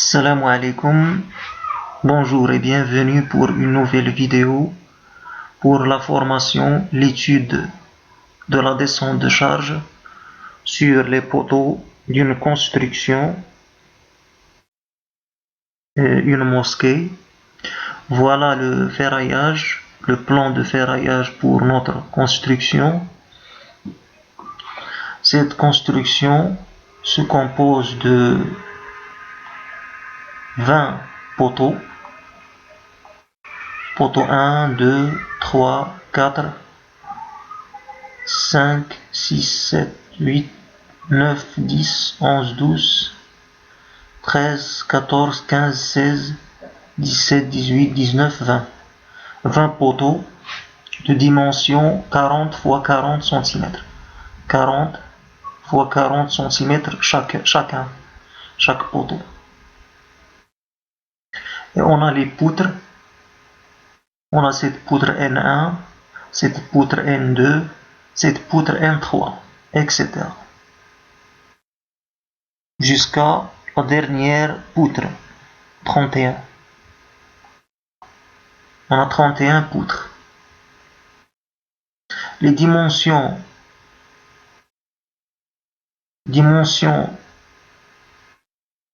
Salam alaikum, bonjour et bienvenue pour une nouvelle vidéo pour la formation, l'étude de la descente de charge sur les poteaux d'une construction, une mosquée. Voilà le ferraillage, le plan de ferraillage pour notre construction. Cette construction se compose de 20 poteaux. Poteau 1, 2, 3, 4, 5, 6, 7, 8, 9, 10, 11, 12, 13, 14, 15, 16, 17, 18, 19, 20. 20 poteaux de dimension 40 x 40 cm. 40 x 40 cm chaque poteau. Et on a les poutres. On a cette poutre N1, cette poutre N2, cette poutre N3, etc. Jusqu'à la dernière poutre, 31. On a 31 poutres. Les dimensions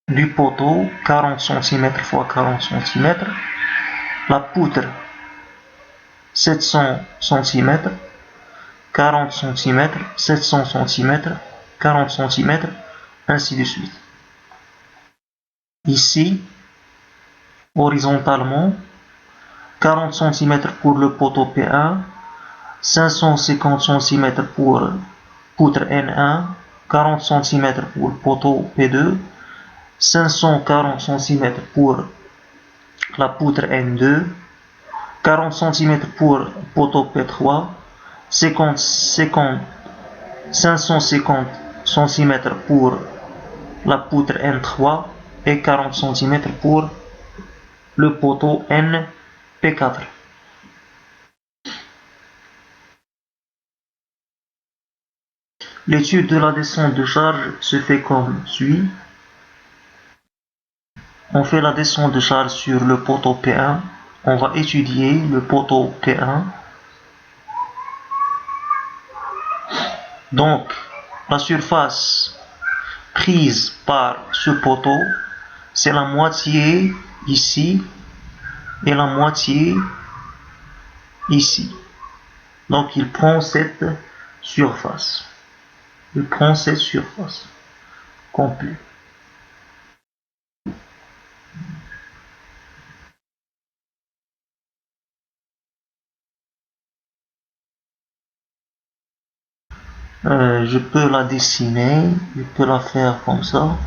du poteau, 40 cm x 40 cm. La poutre, 700 cm, 40 cm, 700 cm, 40 cm, ainsi de suite. Ici, horizontalement, 40 cm pour le poteau P1, 550 cm pour poutre N1, 40 cm pour le poteau P2, 540 cm pour la poutre N2, 40 cm pour poteau P3, 550 cm pour la poutre N3 et 40 cm pour le poteau NP4. L'étude de la descente de charge se fait comme suit. On fait la descente de charge sur le poteau P1. On va étudier le poteau P1. Donc, la surface prise par ce poteau, c'est la moitié ici et la moitié ici. Donc, il prend cette surface. Il prend cette surface complète. Je peux la dessiner, je peux la faire comme ça.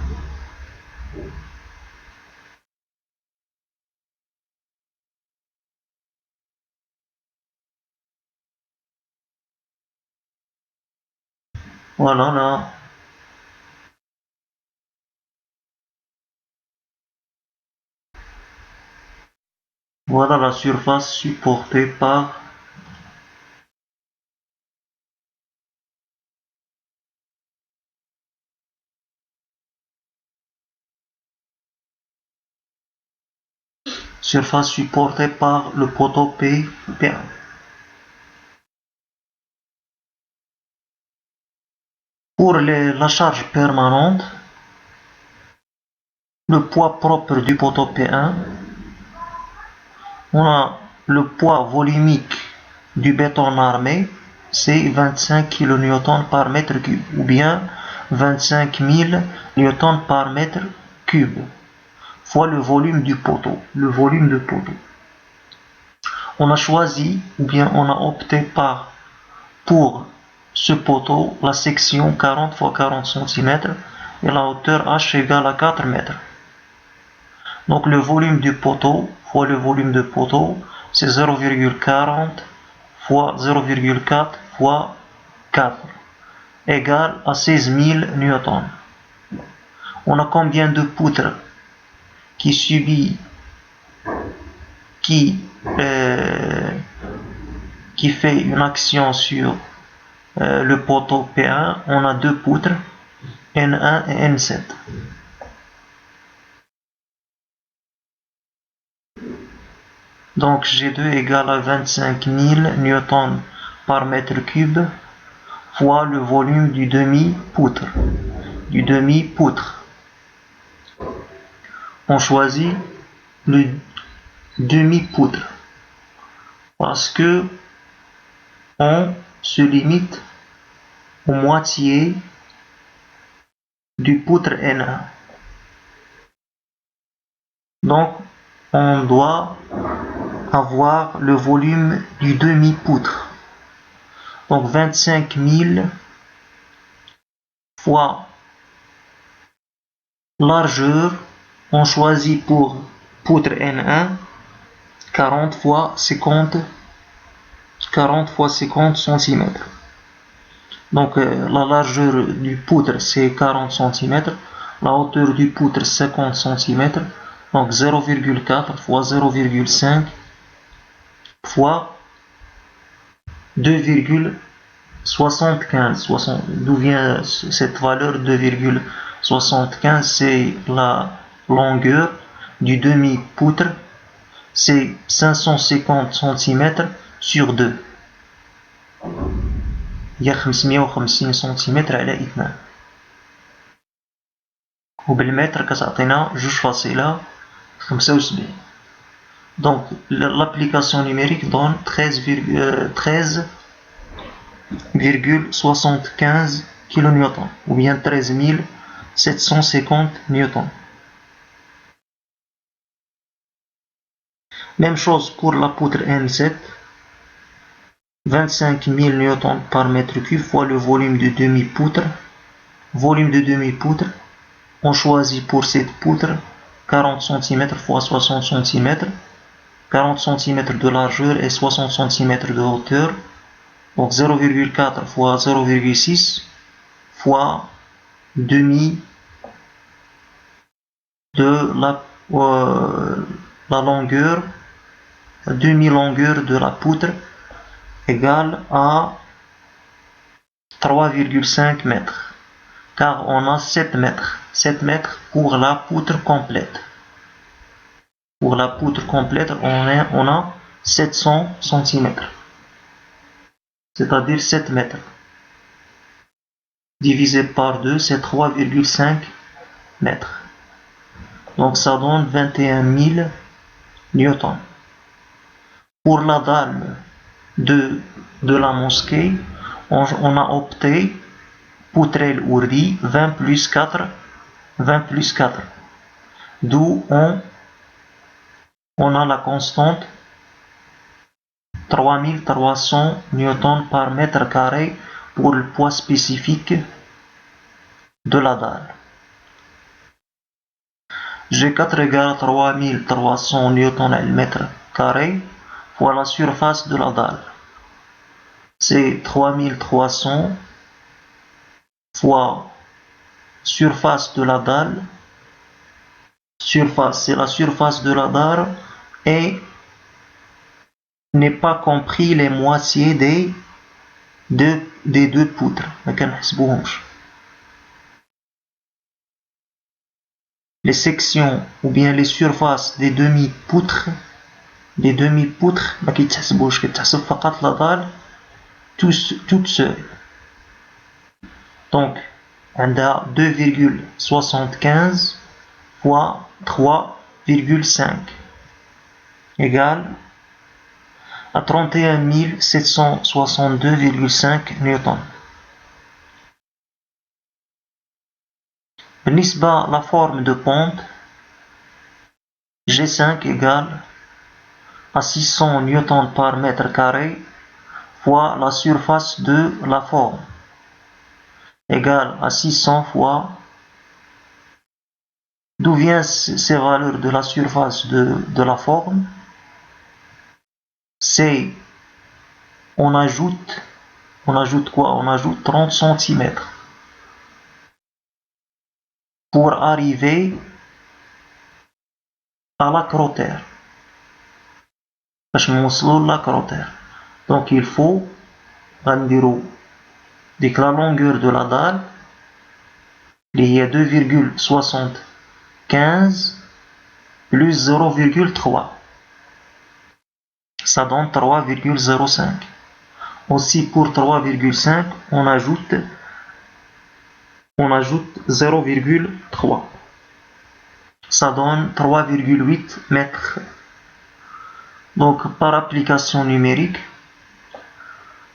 Voilà là. Voilà la surface supportée par le poteau P1. Pour la charge permanente, le poids propre du poteau P1, on a le poids volumique du béton armé, c'est 25 kN par mètre cube, ou bien 25 000 N par mètre cube, fois le volume du poteau, le volume de poteau. On a choisi, ou bien on a opté pour ce poteau, la section 40 x 40 cm et la hauteur H égale à 4 mètres. Donc le volume du poteau fois le volume de poteau, c'est 0,40 fois 0,4 fois 4 égale à 16 000 newtons. On a combien de poutres qui fait une action sur le poteau P1? On a deux poutres, N1 et N7. Donc G2 égale à 25 000 newtons par mètre cube fois le volume du demi-poutre. On choisit le demi-poutre parce que on se limite aux moitiés du poutre N1. Donc on doit avoir le volume du demi-poutre. Donc 25 000 fois largeur, on choisit pour poutre N1 40 fois 50 cm. Donc la largeur du poutre c'est 40 cm, la hauteur du poutre 50 cm, donc 0,4 fois 0,5 fois 2,75. D'où vient cette valeur 2,75? C'est la longueur du demi-poutre, c'est 550 cm sur 2. هي 550 سنتيمتر على 2 وبالمتر كتعطينا 2,75. Donc l'application numérique donne 13,75 kN ou bien 13 750 newtons. Même chose pour la poutre N7, 25 000 newtons par mètre cube fois le volume de demi-poutre. On choisit pour cette poutre 40 cm fois 60 cm, 40 cm de largeur et 60 cm de hauteur. Donc 0,4 fois 0,6 fois demi de la longueur, demi-longueur de la poutre égale à 3,5 mètres, car on a 7 mètres pour la poutre complète. Pour la poutre complète, on a 700 cm, c'est-à-dire 7 mètres. Divisé par 2, c'est 3,5 mètres. Donc ça donne 21 000 newtons. Pour la dalle de la mosquée, on a opté poutrelle ourdi 20 plus 4, d'où on a la constante 3300 newtons par mètre carré pour le poids spécifique de la dalle. G4 égale à 3300 newtons à mètre carré fois la surface de la dalle. C'est 3300 fois surface de la dalle. Surface, c'est la surface de la dalle et n'est pas compris les moitiés des deux poutres. Les sections ou bien les surfaces des demi-poutres, ما كيتحسبوش، كتحسب فقط la dalle toute seule. Donc عندها 2,75 fois 3,5 égale à 31 762,5 newtons. بالنسبة à la forme de pente, G5 égale à 600 newtons par mètre carré fois la surface de la forme égale à 600 fois. D'où viennent ces valeurs de la surface de la forme? C'est on ajoute quoi? On ajoute 30 cm pour arriver à l'acrotère. Donc il faut dès que la longueur de la dalle il y a 2,75 plus 0,3. ça donne 3,05. Aussi pour 3,5, on ajoute 0,3. Ça donne 3,8 mètres. Donc par application numérique,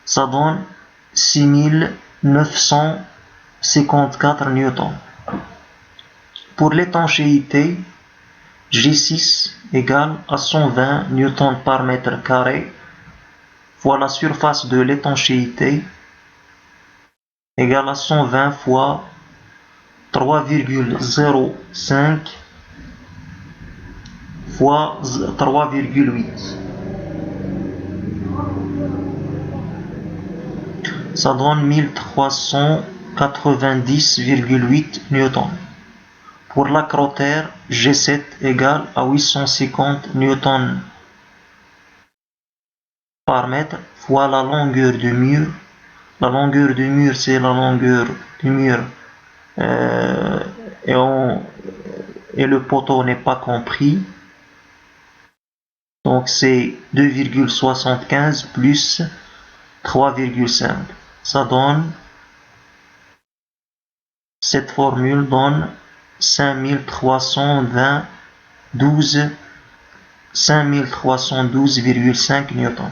ça donne 6954 newtons. Pour l'étanchéité, G6 égale à 120 newtons par mètre carré fois la surface de l'étanchéité égale à 120 fois 3,05 fois 3,8. Ça donne 1390,8 newtons. Pour l'acrotère, G7 égale à 850 newtons par mètre fois la longueur du mur. La longueur du mur, c'est la longueur du mur et le poteau n'est pas compris. Donc c'est 2,75 plus 3,5. Ça donne, cette formule donne 5312,5 newtons.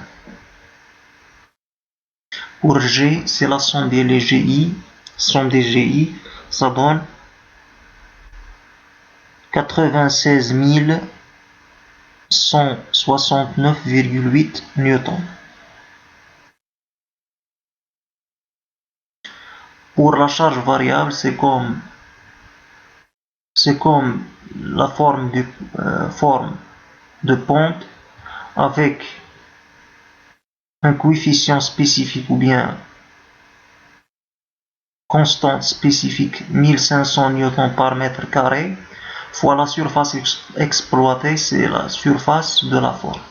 Pour G, c'est la somme des GI. Somme des GI, ça donne 96 169,8 newtons. Pour la charge variable, c'est comme la forme de pente avec un coefficient spécifique ou bien constante spécifique 1500 newtons par mètre carré fois la surface exploitée, c'est la surface de la forme.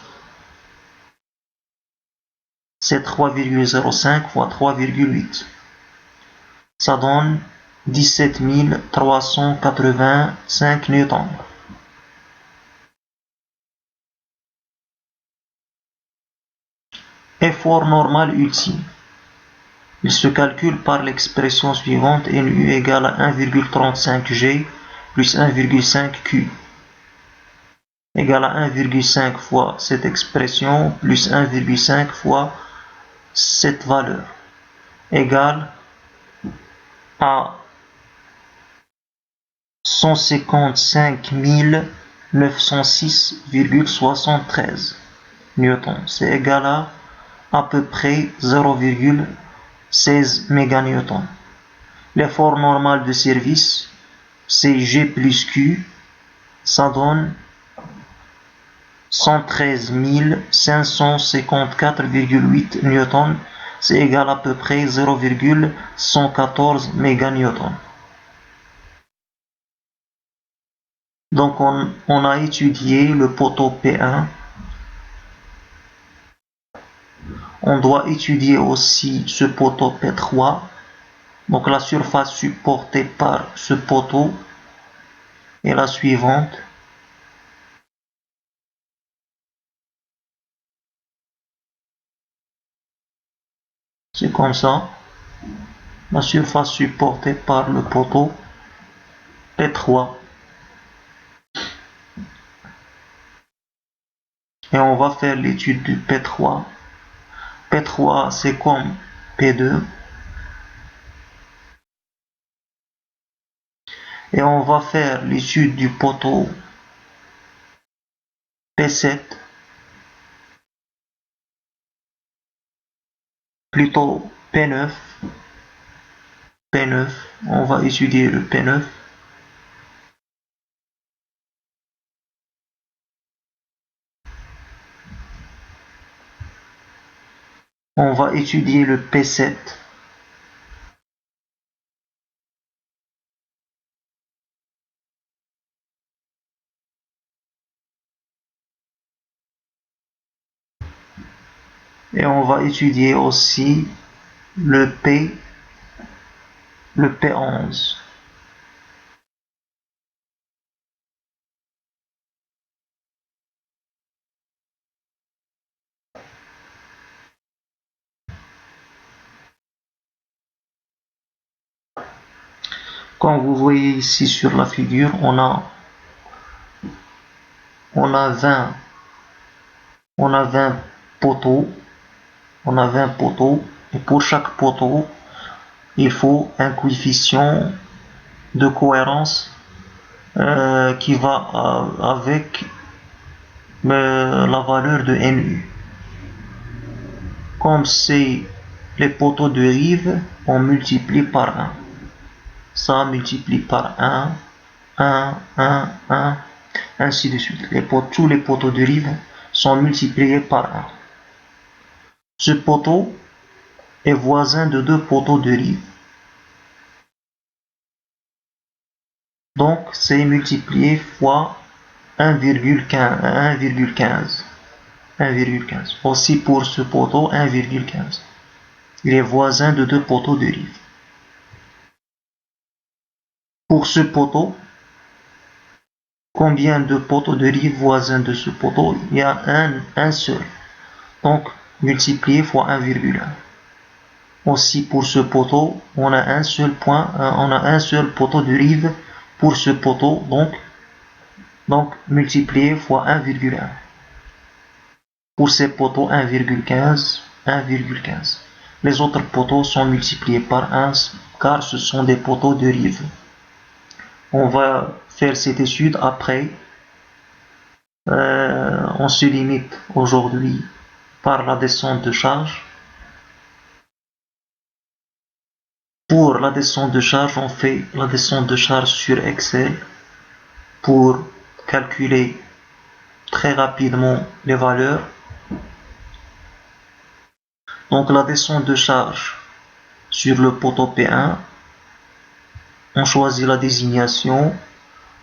C'est 3,05 fois 3,8. Ça donne 17 385 newtons. Effort normal ultime. Il se calcule par l'expression suivante, NU égale à 1,35 G plus 1,5 Q égale à 1,5 fois cette expression plus 1,5 fois cette valeur égale à 155 906,73 newtons. C'est égal à peu près 0,16 méganewtons. L'effort normal de service, c'est G plus Q, ça donne 113 554,8 newtons, c'est égal à peu près 0,114 méganewtons. Donc on a étudié le poteau P1. On doit étudier aussi ce poteau P3. Donc la surface supportée par ce poteau est la suivante. C'est comme ça. La surface supportée par le poteau P3. Et on va faire l'étude du P3. P3 c'est comme P2. Et on va faire l'étude du poteau P7. Plutôt P9. P9. On va étudier le P9. On va étudier le P7. Et on va étudier aussi le P11. Comme vous voyez ici sur la figure, on a 20 poteaux, et pour chaque poteau, il faut un coefficient de cohérence qui va avec la valeur de NU. Comme c'est les poteaux de rive, on multiplie par 1. Ça multiplie par 1, 1, ainsi de suite. Tous les poteaux de rive sont multipliés par 1. Ce poteau est voisin de deux poteaux de rive. Donc, c'est multiplié fois 1,15. Aussi pour ce poteau, 1,15. Il est voisin de deux poteaux de rive. Pour ce poteau, combien de poteaux de rive voisins de ce poteau? Il y a un seul. Donc, multiplié fois 1,1. Aussi pour ce poteau, on a un seul poteau de rive pour ce poteau, donc multiplié fois 1,1. Pour ces poteaux, 1,15. Les autres poteaux sont multipliés par 1 car ce sont des poteaux de rive. On va faire cette étude après. On se limite aujourd'hui par la descente de charge. Pour la descente de charge, on fait la descente de charge sur Excel pour calculer très rapidement les valeurs. Donc la descente de charge sur le poteau P1, on choisit la désignation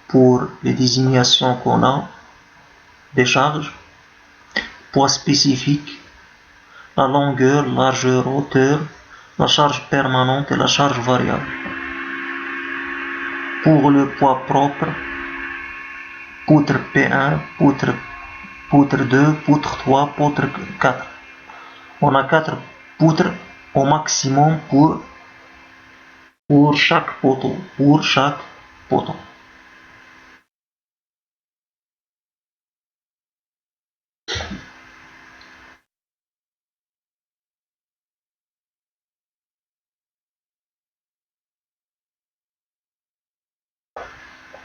pour les désignations qu'on a des charges, poids spécifique, la longueur, largeur, hauteur, la charge permanente et la charge variable. Pour le poids propre, poutre P1, poutre 2, poutre 3, poutre 4. On a 4 poutres au maximum pour chaque poteau.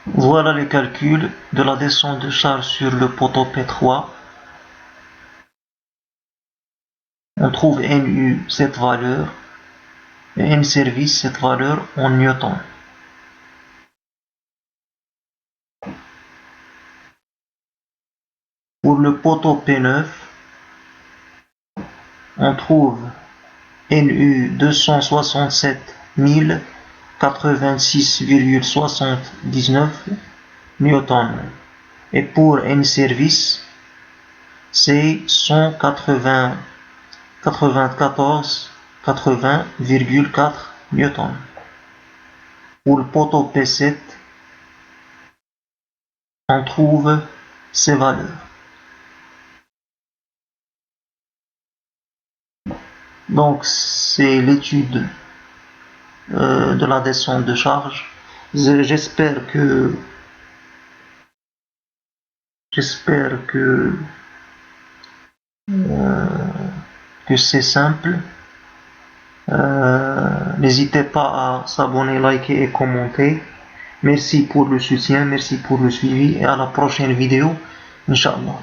Voilà les calculs de la descente de charge sur le poteau P3. On trouve NU cette valeur et N service cette valeur en newton. Pour le poteau P9, on trouve NU 267 086,79 newton. Et pour N service, c'est 194,80 newton. Pour le poteau P7, on trouve ces valeurs. Donc c'est l'étude de la descente de charge. J'espère que c'est simple. N'hésitez pas à s'abonner, liker et commenter. Merci pour le soutien, merci pour le suivi et à la prochaine vidéo, Inch'Allah.